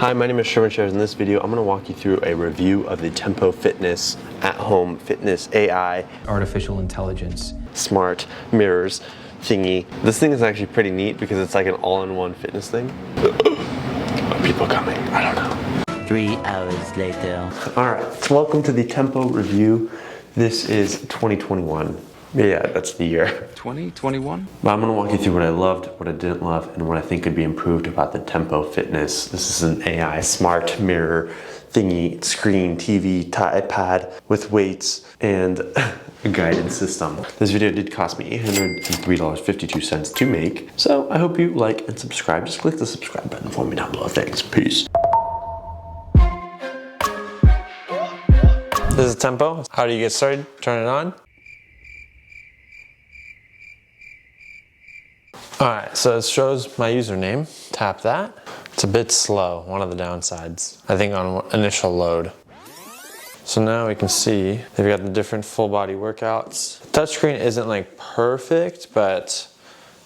Hi, my name is Shervin. In this video, I'm going to walk you through a review of the Tempo Fitness at-home fitness AI artificial intelligence smart mirrors thingy. This thing is actually pretty neat because it's like an all-in-one fitness thing. Are people coming? I don't know. 3 hours later. All right, so welcome to the Tempo review. This is 2021. Yeah, that's the year. 2021. But I'm gonna walk you through what I loved, what I didn't love, and what I think could be improved about the Tempo Fitness. This is an AI smart mirror thingy, screen, TV, iPad with weights and a guidance system. This video did cost me $803.52 to make. So I hope you like and subscribe. Just click the subscribe button for me down below. Thanks, peace. This is Tempo. How do you get started? Turn it on. Alright, so it shows my username. Tap that. It's a bit slow, one of the downsides, I think, on initial load. So now we can see they've got the different full body workouts. The touchscreen isn't like perfect, but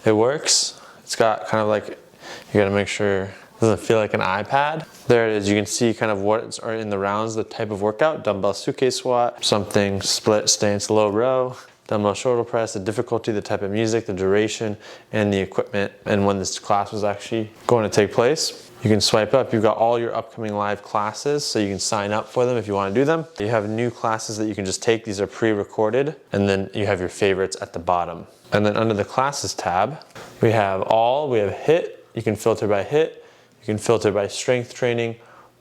it works. It's got kind of like, you gotta make sure it doesn't feel like an iPad. There it is, you can see kind of what's in the rounds, the type of workout. Dumbbell suitcase squat, something split stance low row, dumbbell shoulder press, the difficulty, the type of music, the duration, and the equipment, and when this class was actually going to take place. You can swipe up, you've got all your upcoming live classes, so you can sign up for them if you want to do them. You have new classes that you can just take, these are pre-recorded, and then you have your favorites at the bottom. And then under the classes tab, we have HIIT, you can filter by HIIT, you can filter by strength training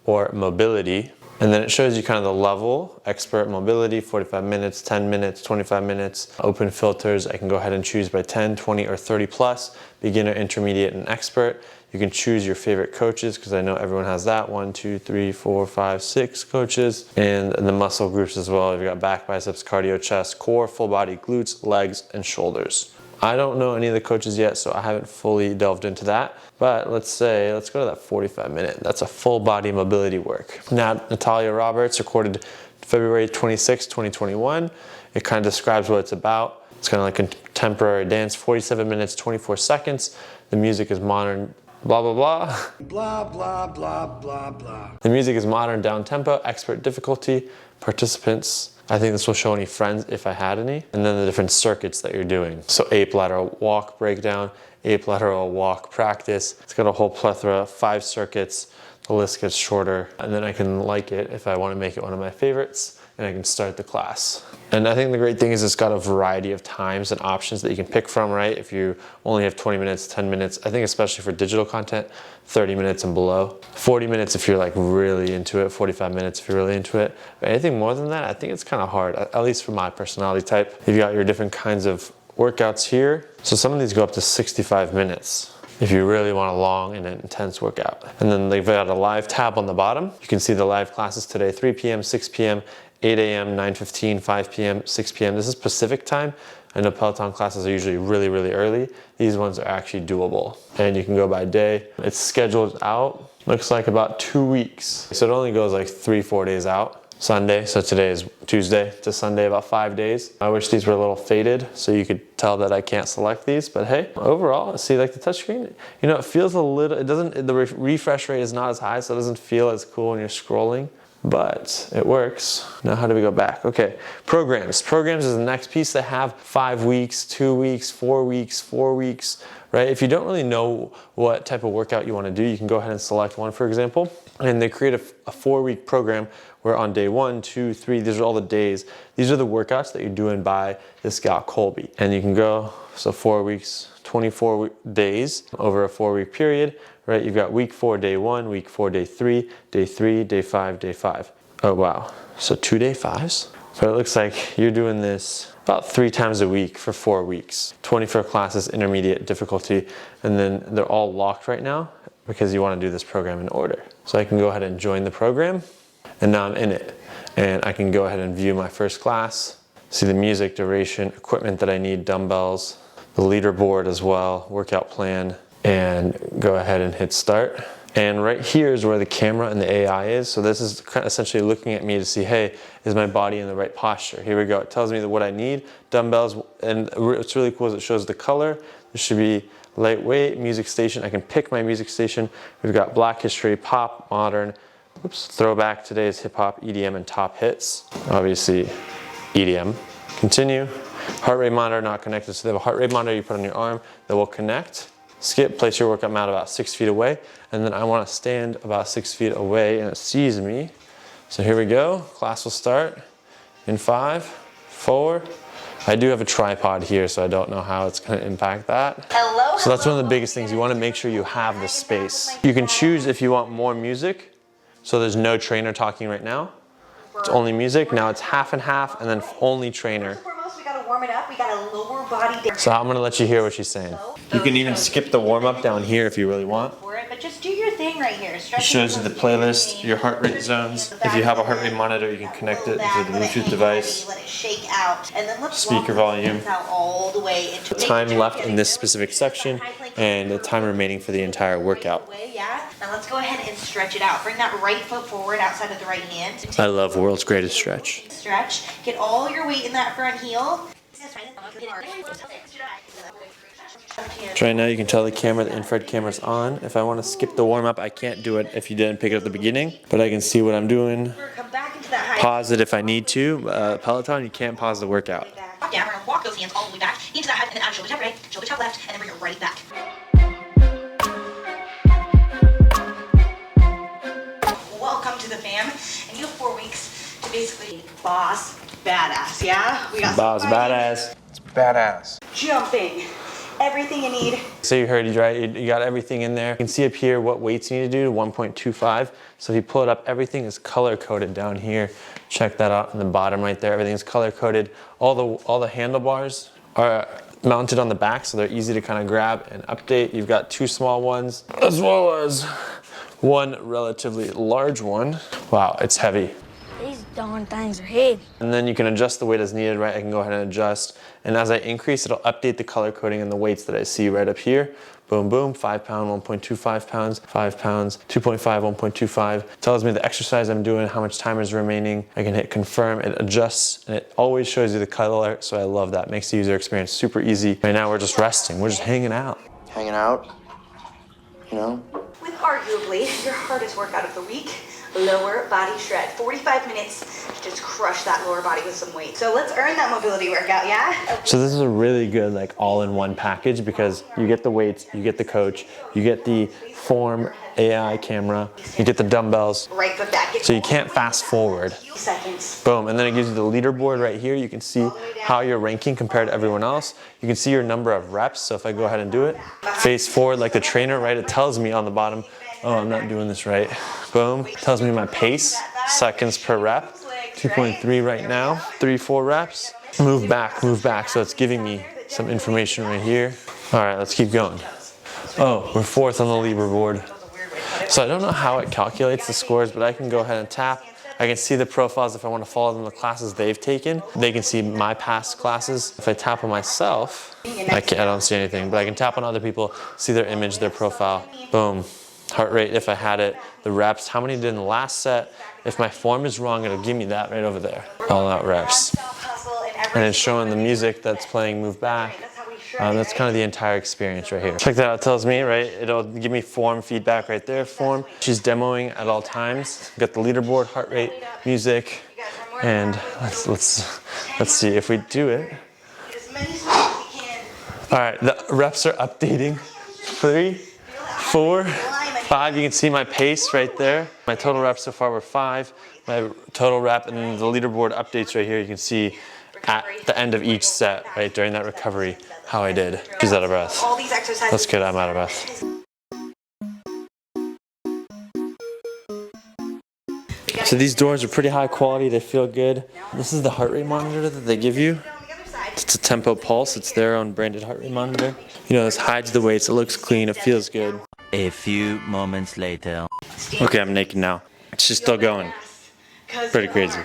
or mobility. And then it shows you kind of the level, expert mobility, 45 minutes, 10 minutes, 25 minutes, open filters. I can go ahead and choose by 10, 20, or 30 plus, beginner, intermediate, and expert. You can choose your favorite coaches because I know everyone has that. 1, 2, 3, 4, 5, 6 coaches. And the muscle groups as well. You've got back, biceps, cardio, chest, core, full body, glutes, legs, and shoulders. I don't know any of the coaches yet, so I haven't fully delved into that. But let's go to that 45 minute. That's a full body mobility work. Now, Natalia Roberts recorded February 26, 2021. It kind of describes what it's about. It's kind of like a contemporary dance, 47 minutes, 24 seconds. The music is modern, blah, blah, blah. Blah, blah, blah, blah, blah. The music is modern, down tempo, expert difficulty, participants. I think this will show any friends if I had any. And then the different circuits that you're doing. So ape lateral walk breakdown, ape lateral walk practice. It's got a whole plethora, 5 circuits. The list gets shorter. And then I can like it if I want to make it one of my favorites, and I can start the class. And I think the great thing is it's got a variety of times and options that you can pick from, right? If you only have 20 minutes, 10 minutes, I think especially for digital content, 30 minutes and below. 40 minutes if you're like really into it, 45 minutes if you're really into it. But anything more than that, I think it's kind of hard, at least for my personality type. You've got your different kinds of workouts here. So some of these go up to 65 minutes if you really want a long and intense workout. And then they've got a live tab on the bottom. You can see the live classes today, 3 p.m., 6 p.m., 8 a.m., 9:15, 5 p.m., 6 p.m. This is Pacific time. I know Peloton classes are usually really, really early. These ones are actually doable. And you can go by day. It's scheduled out, looks like about 2 weeks. So it only goes like 3-4 days out. Sunday, so today is Tuesday to Sunday, about 5 days. I wish these were a little faded so you could tell that I can't select these, but hey, overall, see like the touchscreen, you know, it feels a little, the refresh rate is not as high, so it doesn't feel as cool when you're scrolling. But it works. Now how do we go back? Okay, programs. Programs is the next piece. They have 5 weeks, 2 weeks, 4 weeks, 4 weeks, right? If you don't really know what type of workout you want to do, you can go ahead and select one, for example. And they create a 4-week program where on day 1, 2, 3, these are all the days. These are the workouts that you're doing by this gal Colby. And you can go, so 4 weeks, 24 days over a 4-week period, right? You've got week 4, day 1, week 4, day 3, day 3, day 5, day 5. Oh, wow. So 2 day 5s? So it looks like you're doing this about 3 times a week for 4 weeks. 24 classes, intermediate difficulty, and then they're all locked right now because you want to do this program in order. So I can go ahead and join the program, and now I'm in it. And I can go ahead and view my first class, see the music, duration, equipment that I need, dumbbells, the leaderboard as well, workout plan, and go ahead and hit start. And right here is where the camera and the AI is. So this is kind of essentially looking at me to see, hey, is my body in the right posture? Here we go. It tells me what I need, dumbbells, and what's really cool is it shows the color. There should be lightweight, music station. I can pick my music station. We've got Black History, pop, modern, throwback, today's hip hop, EDM, and top hits. Obviously, EDM. Continue. Heart rate monitor not connected. So they have a heart rate monitor you put on your arm that will connect. Skip, place your workout mat about 6 feet away. And then I want to stand about 6 feet away and it sees me. So here we go. Class will start in 5, 4. I do have a tripod here, so I don't know how it's going to impact that. So that's one of the biggest things. You want to make sure you have the space. You can choose if you want more music. So there's no trainer talking right now. It's only music. Now it's half and half, and then only trainer. We gotta warm it up. We got a lower body. So I'm gonna let you hear what she's saying. You can even skip the warm up down here if you really want. But just do your thing right here. It shows you the playlist, your heart rate zones. If you have a heart rate monitor, you can connect it to the Bluetooth device. Let it shake out, and then let's Speaker volume. All the way into Time left in this specific section, and the time remaining for the entire workout. Yeah. Now let's go ahead and stretch it out. Bring that right foot forward outside of the right hand. I love world's greatest stretch. Stretch. Get all your weight in that front heel. Right now you can tell the camera, the infrared camera's on. If I want to skip the warm up, I can't do it if you didn't pick it at the beginning, but I can see what I'm doing. Come back into that high. Pause it if I need to. Peloton, you can't pause the workout. Yeah, we're gonna walk those hands all the way back into that high, and then out shoulder tap right, shoulder tap left, and then bring it right back. Welcome to the fam, and you have 4 weeks to basically boss badass, yeah? We got Boss badass. It's badass. jumping, everything you need. So you heard, right? You got everything in there. You can see up here what weights you need to do, 1.25. So if you pull it up, everything is color coded down here. Check that out in the bottom right there. Everything's color coded. All the handlebars are mounted on the back, so they're easy to kind of grab and update. You've got 2 small ones, as well as 1 relatively large one. Wow, it's heavy. These darn things are heavy. And then you can adjust the weight as needed, right? I can go ahead and adjust. And as I increase, it'll update the color coding and the weights that I see right up here. Boom, boom, 5 pound, 1.25 pounds, 5 pounds, 2.5, 1.25. Tells me the exercise I'm doing, how much time is remaining. I can hit confirm, it adjusts, and it always shows you the color, so I love that. Makes the user experience super easy. Right now we're just resting, we're just hanging out. Hanging out, you know? With arguably your hardest workout of the week, lower body shred. 45 minutes to just crush that lower body with some weight. So let's earn that mobility workout, yeah? So this is a really good like all-in-one package because you get the weights, you get the coach, you get the Form AI camera, you get the dumbbells. Right foot back. So you can't fast forward. Seconds. Boom, and then it gives you the leaderboard right here. You can see how you're ranking compared to everyone else. You can see your number of reps. So if I go ahead and do it, face forward like the trainer, right? It tells me on the bottom, oh, I'm not doing this right. Boom, tells me my pace, seconds per rep. 2.3 right now, 3-4 reps. Move back, so it's giving me some information right here. All right, let's keep going. Oh, we're 4th on the leaderboard. So I don't know how it calculates the scores, but I can go ahead and tap. I can see the profiles if I want to follow them, the classes they've taken. They can see my past classes. If I tap on myself, I don't see anything, but I can tap on other people, see their image, their profile. Boom. Heart rate, if I had it, the reps, how many did in the last set. If my form is wrong, it'll give me that right over there. All out reps. And it's showing the music that's playing Move Back. That's kind of the entire experience right here. Check that out, it tells me, right? It'll give me form feedback right there, form. She's demoing at all times. Got the leaderboard, heart rate, music, and let's see if we do it. All right, the reps are updating. 3, 4, 5, you can see my pace right there. My total reps so far were 5. My total rep, and then the leaderboard updates right here. You can see at the end of each set, right, during that recovery, how I did. She's out of breath. That's good, I'm out of breath. So these doors are pretty high quality, they feel good. This is the heart rate monitor that they give you. It's a Tempo Pulse, it's their own branded heart rate monitor. You know, this hides the weights, it looks clean, it feels good. A few moments later. Okay, I'm naked now. She's still going. Pretty crazy.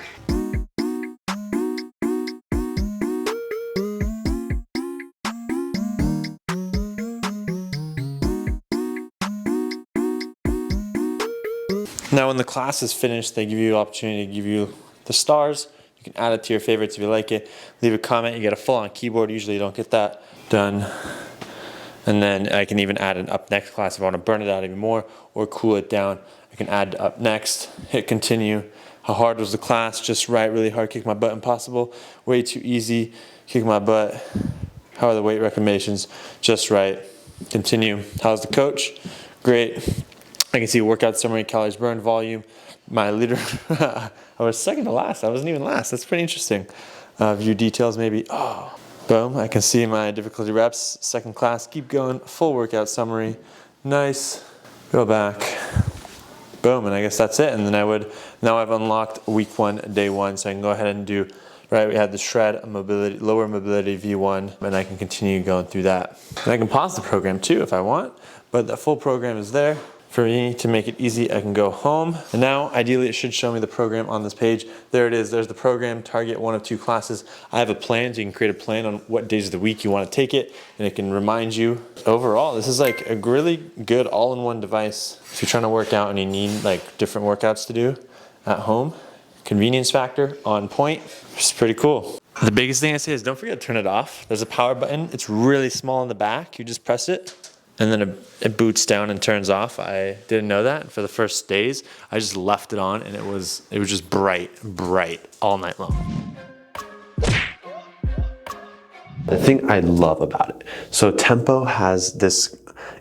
Now when the class is finished, they give you the opportunity to give you the stars. You can add it to your favorites if you like it. Leave a comment, you get a full-on keyboard. Usually you don't get that done. And then I can even add an up next class if I want to burn it out even more or cool it down. I can add up next, hit continue. How hard was the class? Just right, really hard, kick my butt, impossible. Way too easy, kick my butt. How are the weight recommendations? Just right, continue. How's the coach? Great. I can see workout summary, calories burned, volume. My leader, I was second to last. I wasn't even last. That's pretty interesting. View details maybe. Oh, boom. I can see my difficulty reps, second class. Keep going. Full workout summary. Nice. Go back. Boom. And I guess that's it. And then now I've unlocked week 1, day 1. So I can go ahead and do, right, we had the shred, mobility, lower mobility V1, and I can continue going through that. And I can pause the program too if I want, but the full program is there. For me to make it easy, I can go home. And now, ideally, it should show me the program on this page. There it is. There's the program, target 1 of 2 classes. I have a plan, so you can create a plan on what days of the week you want to take it, and it can remind you. Overall, this is like a really good all-in-one device. If you're trying to work out and you need like different workouts to do at home, convenience factor on point. It's pretty cool. The biggest thing I say is don't forget to turn it off. There's a power button. It's really small in the back. You just press it, and then it boots down and turns off. I didn't know that. For the first days, I just left it on, and it was just bright all night long. The thing I love about it, so Tempo has this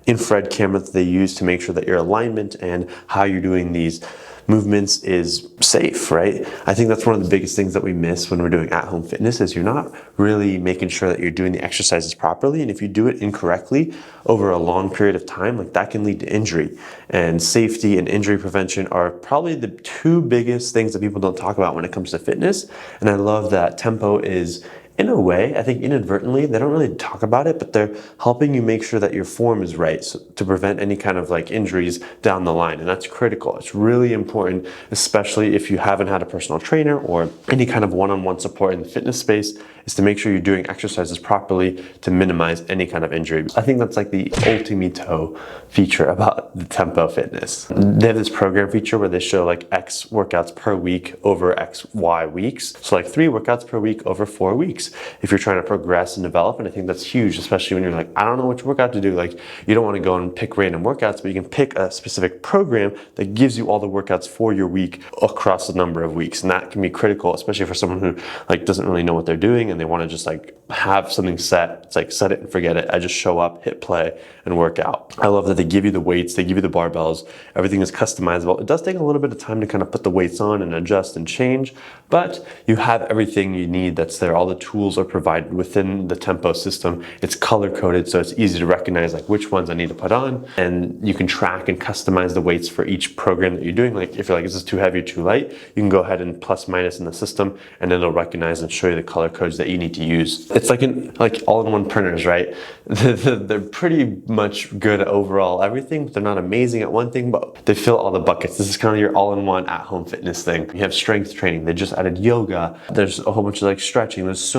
infrared camera that they use to make sure that your alignment and how you're doing these movements is safe, right? I think that's one of the biggest things that we miss when we're doing at-home fitness is you're not really making sure that you're doing the exercises properly. And if you do it incorrectly over a long period of time, like that can lead to injury. And safety and injury prevention are probably the 2 biggest things that people don't talk about when it comes to fitness. And I love that Tempo is, in a way, I think inadvertently, they don't really talk about it, but they're helping you make sure that your form is right to prevent any kind of like injuries down the line. And that's critical. It's really important, especially if you haven't had a personal trainer or any kind of one-on-one support in the fitness space, is to make sure you're doing exercises properly to minimize any kind of injury. I think that's like the ultimito feature about the Tempo Fitness. They have this program feature where they show like X workouts per week over X, Y weeks. So like 3 workouts per week over 4 weeks if you're trying to progress and develop. And I think that's huge, especially when you're like, I don't know which workout to do. Like you don't want to go and pick random workouts, but you can pick a specific program that gives you all the workouts for your week across a number of weeks. And that can be critical, especially for someone who like doesn't really know what they're doing and they want to just like have something set. It's like set it and forget it. I just show up, hit play, and work out. I love that they give you the weights, they give you the barbells. Everything is customizable. It does take a little bit of time to kind of put the weights on and adjust and change, but you have everything you need that's there. All the tools are provided within the Tempo system. It's color coded, so it's easy to recognize like which ones I need to put on, and you can track and customize the weights for each program that you're doing. Like if you're like, is this too heavy or too light? You can go ahead and plus minus in the system, and then it'll recognize and show you the color codes that you need to use. It's like all-in-one printers, right? They're pretty much good at overall everything, but they're not amazing at one thing, but they fill all the buckets. This is kind of your all-in-one at-home fitness thing. You have strength training. They just added yoga. There's a whole bunch of like stretching. There's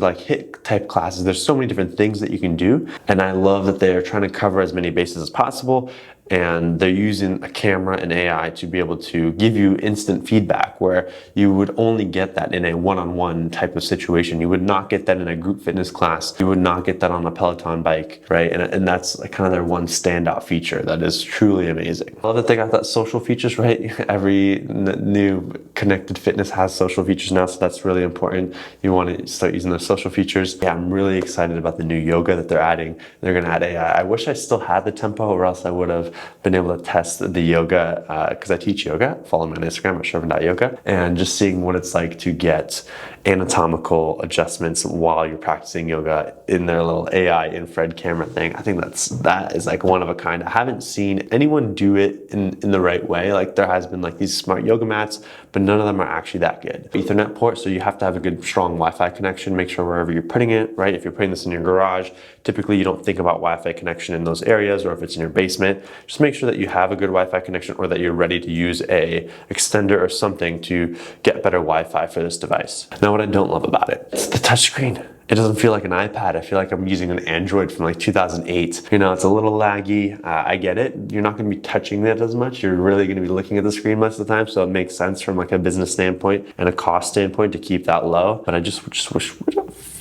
like HIIT type classes. There's so many different things that you can do. And I love that they're trying to cover as many bases as possible. And they're using a camera and AI to be able to give you instant feedback where you would only get that in a one-on-one type of situation. You would not get that in a group fitness class. You would not get that on a Peloton bike, right? And that's like kind of their one standout feature that is truly amazing. I love that they got that social features, right? Every new connected fitness has social features now, so that's really important. You want to start using those social features. Yeah, I'm really excited about the new yoga that they're adding. They're going to add AI. I wish I still had the Tempo, or else I would have been able to test the yoga because I teach yoga. Follow me on Instagram at Shervin.yoga, and just seeing what it's like to get anatomical adjustments while you're practicing yoga in their little AI infrared camera thing. I think that is like one of a kind. I haven't seen anyone do it in the right way. Like there has been like these smart yoga mats, but none of them are actually that good. Ethernet port, so you have to have a good strong Wi-Fi connection. Make sure wherever you're putting it, right? If you're putting this in your garage, typically you don't think about Wi-Fi connection in those areas, or if it's in your basement, just make sure that you have a good Wi-Fi connection, or that you're ready to use a extender or something to get better Wi-Fi for this device. Now, what I don't love about it, it's the touchscreen. It doesn't feel like an iPad. I feel like I'm using an Android from like 2008. You know, it's a little laggy. I get it. You're not going to be touching that as much. You're really going to be looking at the screen most of the time. So it makes sense from like a business standpoint and a cost standpoint to keep that low. But I just wish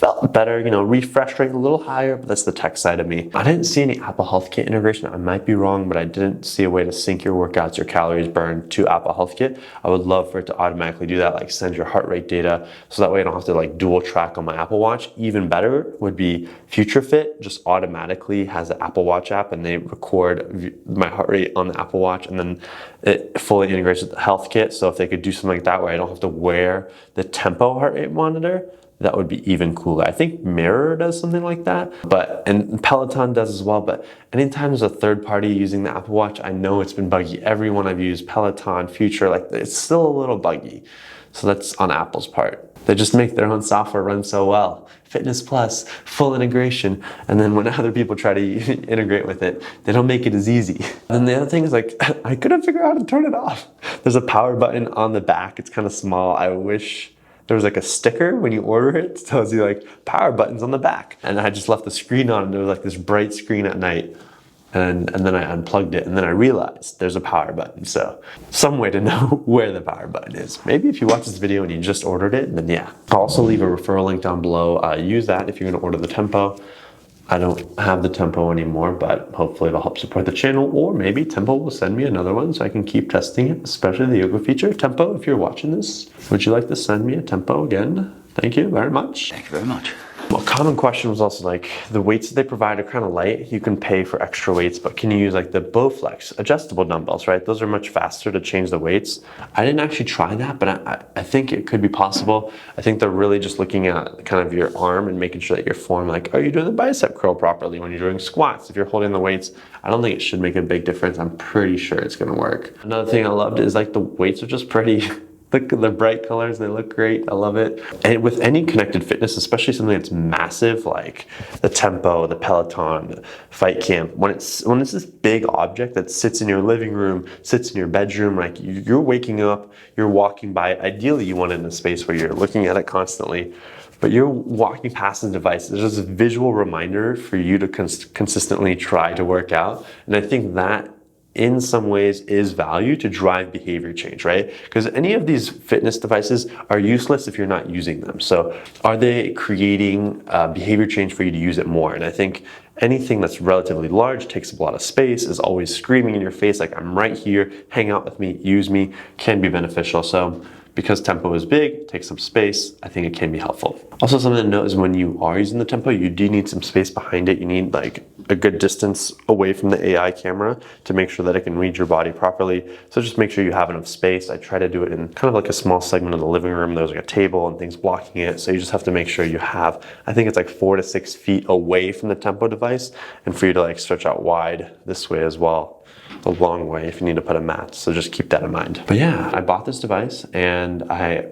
felt better, you know, refresh rate a little higher, but that's the tech side of me. I didn't see any Apple Health Kit integration. I might be wrong, but I didn't see a way to sync your workouts, your calories burned to Apple Health Kit. I would love for it to automatically do that, like send your heart rate data, so that way I don't have to like dual track on my Apple Watch. Even better would be Future Fit just automatically has an Apple Watch app and they record my heart rate on the Apple Watch, and then it fully integrates with the Health Kit. So if they could do something like that where I don't have to wear the tempo heart rate monitor, that would be even cooler. I think Mirror does something like that, and Peloton does as well. But anytime there's a third party using the Apple Watch, I know it's been buggy. Everyone I've used, Peloton, Future, like it's still a little buggy. So that's on Apple's part. They just make their own software run so well. Fitness Plus, full integration. And then when other people try to integrate with it, they don't make it as easy. And the other thing is like, I couldn't figure out how to turn it off. There's a power button on the back. It's kind of small. I wish there was like a sticker when you order it. It tells you like power buttons on the back. And I just left the screen on and there was like this bright screen at night. And then I unplugged it and then I realized there's a power button. So some way to know where the power button is. Maybe if you watch this video and you just ordered it, then yeah. I'll also leave a referral link down below. Use that if you're gonna order the Tempo. I don't have the Tempo anymore, but hopefully it'll help support the channel, or maybe Tempo will send me another one so I can keep testing it, especially the yoga feature. Tempo, if you're watching this, would you like to send me a Tempo again? Thank you very much. Thank you very much. A common question was also like, the weights that they provide are kind of light. You can pay for extra weights, but can you use like the Bowflex adjustable dumbbells, right? Those are much faster to change the weights. I didn't actually try that, but I think it could be possible. I think they're really just looking at kind of your arm and making sure that your form, like, are you doing the bicep curl properly when you're doing squats? If you're holding the weights, I don't think it should make a big difference. I'm pretty sure it's gonna work. Another thing I loved is like the weights are just pretty. Look at the bright colors, they look great, I love it. And with any connected fitness, especially something that's massive, like the Tempo, the Peloton, the Fight Camp, when it's this big object that sits in your living room, sits in your bedroom, like you're waking up, you're walking by it. Ideally, you want it in a space where you're looking at it constantly, but you're walking past the device. There's just a visual reminder for you to consistently try to work out. And I think that in some ways is value to drive behavior change, right? Because any of these fitness devices are useless if you're not using them. So are they creating behavior change for you to use it more? And I think anything that's relatively large, takes up a lot of space, is always screaming in your face, like I'm right here, hang out with me, use me, can be beneficial. So because Tempo is big, takes some space, I think it can be helpful. Also, something to note is when you are using the Tempo, you do need some space behind it. You need like a good distance away from the AI camera to make sure that it can read your body properly. So just make sure you have enough space. I try to do it in kind of like a small segment of the living room. There's like a table and things blocking it. So you just have to make sure you have, I think it's like 4 to 6 feet away from the Tempo device, and for you to like stretch out wide this way as well. A long way if you need to put a mat, so just keep that in mind. But yeah, I bought this device and I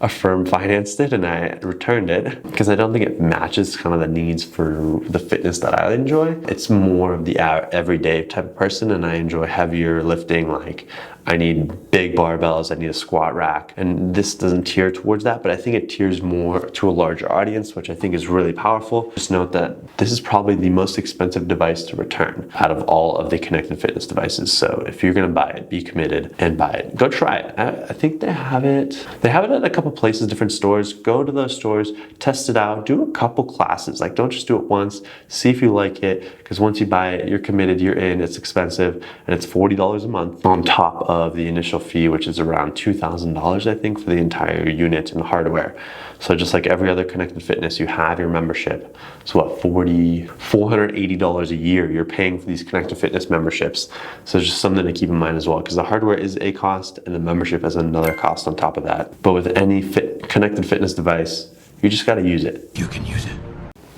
financed it and I returned it because I don't think it matches kind of the needs for the fitness that I enjoy. It's more of the everyday type of person, and I enjoy heavier lifting. Like I need big barbells, I need a squat rack, and this doesn't tier towards that, but I think it tiers more to a larger audience, which I think is really powerful. Just note that this is probably the most expensive device to return out of all of the connected fitness devices. So if you're gonna buy it, be committed and buy it. Go try it. I think they have it at a couple places, different stores. Go to those stores, test it out, do a couple classes. Like don't just do it once, see if you like it, because once you buy it, you're committed, you're in, it's expensive, and it's $40 a month on top of the initial fee, which is around $2,000, I think, for the entire unit and hardware. So just like every other connected fitness, you have your membership. So what, $480 a year you're paying for these connected fitness memberships. So it's just something to keep in mind as well, because the hardware is a cost and the membership is another cost on top of that. But with any connected fitness device, you just gotta use it. You can use it.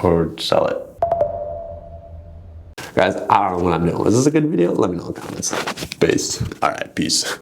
Or sell it. Guys, I don't know what I'm doing. Is this a good video? Let me know in the comments. Peace. All right, peace.